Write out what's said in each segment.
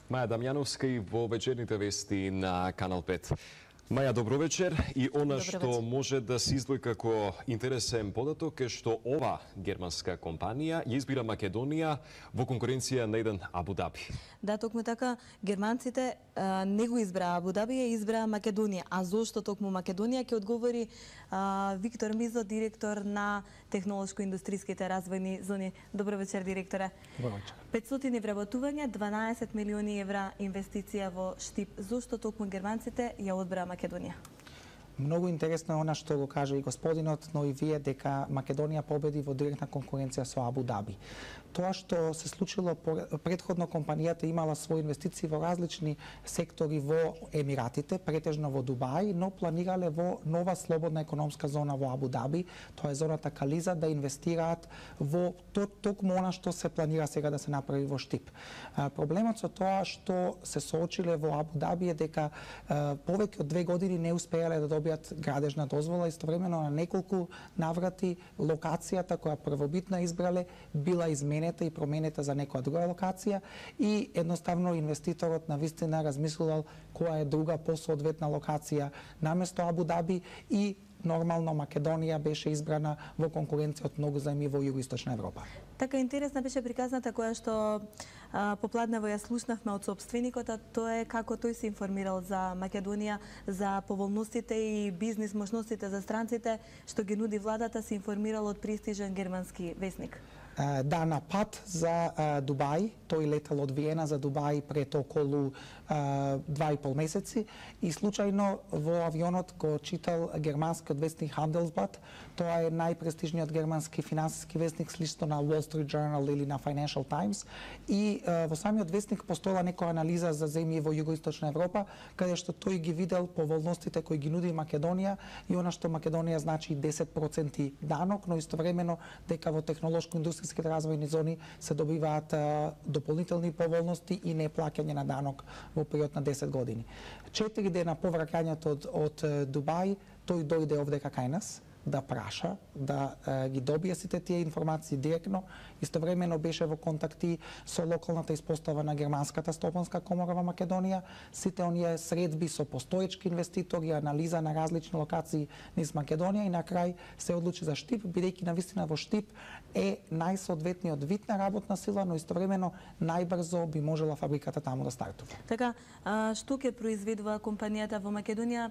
Маја Дамјановска и во вечерните вести на Канал 5. Маја, добро вечер. И она што може да се издвои како интересен податок е што ова германска компанија ја избира Македонија во конкуренција на еден Абу Даби. Да, токму така, германците не го избраа Абу Даби, ја избраа Македонија. А зошто токму Македонија, ќе одговори Виктор Мизо, директор на технолошко-индустриските развојни зони. Добро вечер, директоре. Добро вечер. 500 вработувања, 12 милиони евра инвестиција во Штип. Зошто токму германците ја одбраа Македонија? Многу интересно е она што го кажа и господинот, но и вие, дека Македонија победи во директна конкуренција со Абу Даби. Тоа што се случило претходно, компанијата имала своји инвестиции во различни сектори во Емиратите, претежно во Дубај, но планирале во нова слободна економска зона во Абу Даби, тоа е зоната Кализа, да инвестираат во токму она што се планира сега да се направи во Штип. Проблемот со тоа што се соочиле во Абу Даби е дека повеќе од 2 години не успеале да добијат градежна дозвола, истовремено на неколку наврати локацијата која првобитна избрале била изменета и променета за некоја друга локација и едноставно инвеститорот навистина размислувал која е друга посоодветна локација наместо Абу Даби и нормално Македонија беше избрана во конкуренција од многу заеми во Југоисточна Европа. Така интересна беше приказната која што попладнево ја слушнавме од собственикот, а тоа е како тој се информирал за Македонија, за поволностите и бизнис можностите за странците што ги нуди владата, се информирал од престижен германски весник. Да, на пат за Дубај, тој летел од Виена за Дубај пред околу 2,5 месеци и случајно во авионот го читал германскиот вестник Handelsblatt. Тоа е најпрестижниот германски финансиски вестник, слично на Wall Street Journal или на Financial Times. И во самиот вестник постоела некоја анализа за земји во Југоисточна Европа, каде што тој ги видел поволностите кои ги нуди Македонија и она што Македонија значи 10% данок, но истовремено дека во технолошко-индустријските развојни зони се добиваат дополнителни поволности и неплаќање на данок во период на 10 години. 4 дена по враќањето од Дубај, тој дојде овдека кај нас да праша, да ги добие сите тие информации директно. Истовремено беше во контакти со локалната испостава на Германската стопанска комора во Македонија, сите оние средби со постоечки инвеститори, анализа на различни локации низ Македонија и на крај се одлучи за Штип, бидејќи навистина во Штип е најсоодветниот вид на работна сила, но истовремено најбрзо би можела фабриката таму да стартува. Така, што ќе произведува компанијата во Македонија?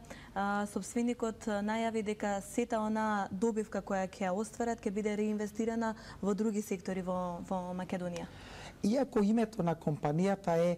Собственикот најави дека сета она добивка која ќе ја остварат ќе биде реинвестирана во други сектори во Македонија. Иако името на компанијата е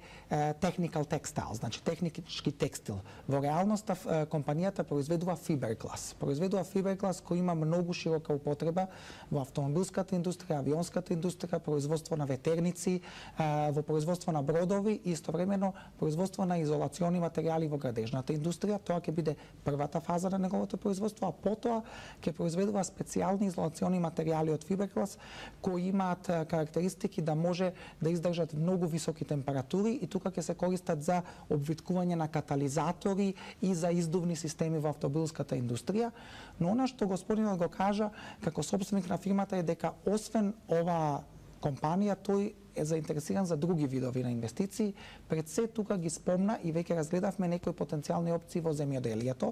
Technical Textile, значи технички текстил, во реалноста компанијата произведува фиберглас. Произведува фиберглас кој има многу широка употреба во автомобилската индустрија, авионската индустрија, производство на ветерници, во производство на бродови и истовремено производство на изолациони материјали во градежната индустрија. Тоа ќе биде првата фаза на неговото производство, а потоа ќе произведува специјални изолациони материјали од фиберглас кои имаат карактеристики да може да издржат многу високи температури и тука ќе се користат за обвиткување на катализатори и за издувни системи во автомобилската индустрија. Но она што господинот го кажа како собственик на фирмата е дека освен ова компанија, тој е заинтересиран за други видови на инвестиции. Пред се тука ги спомна и веќе разгледавме некои потенцијални опции во земјоделието,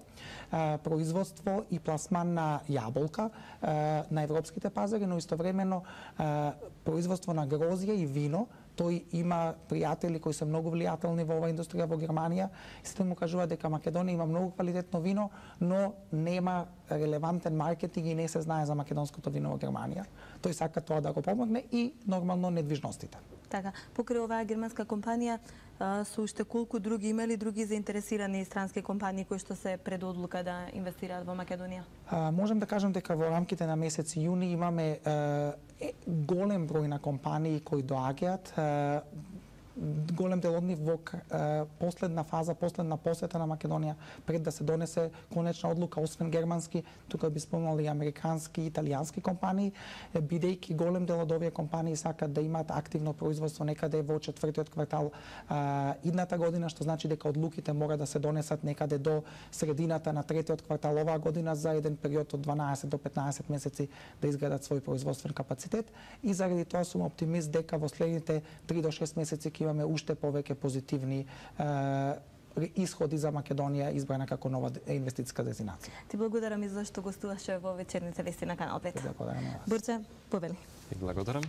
производство и пласман на јаболка на европските пазари, но истовремено производство на грозје и вино. Тој има пријатели кои се многу влијателни во оваа индустрија во Германија. Сите му кажува дека Македонија има многу квалитетно вино, но нема релевантен маркетинг и не се знае за македонското вино во Германија. Тој сака тоа да го помогне и нормално недвижностите. Така, покрај оваа германска компанија, со уште колку други имали други заинтересирани странски компании кои што се пред одлука да инвестираат во Македонија? Можем да кажем дека во рамките на месец јуни имаме голем број на компании кои доаѓаат. Голем дел од нив во последна фаза, последна посета на Македонија, пред да се донесе конечна одлука, освен германски, тука би спомнал и американски и италијански компании, бидејќи голем дел од овие компании сакат да имаат активно производство некаде во четвртиот квартал идната година, што значи дека одлуките мора да се донесат некаде до средината на третиот квартал оваа година за еден период од 12 до 15 месеци да изградат свој производствен капацитет и заради тоа сум оптимист дека во следните 3 до 6 месеци ќе имаме уште уште повеќе позитивни исходи за Македонија избрана како нова инвестициска дестинација. Ти благодарам и зашто гостуваше во вечерните вести на Канал 5. Благодарам на вас. Бурче, повели. И благодарам.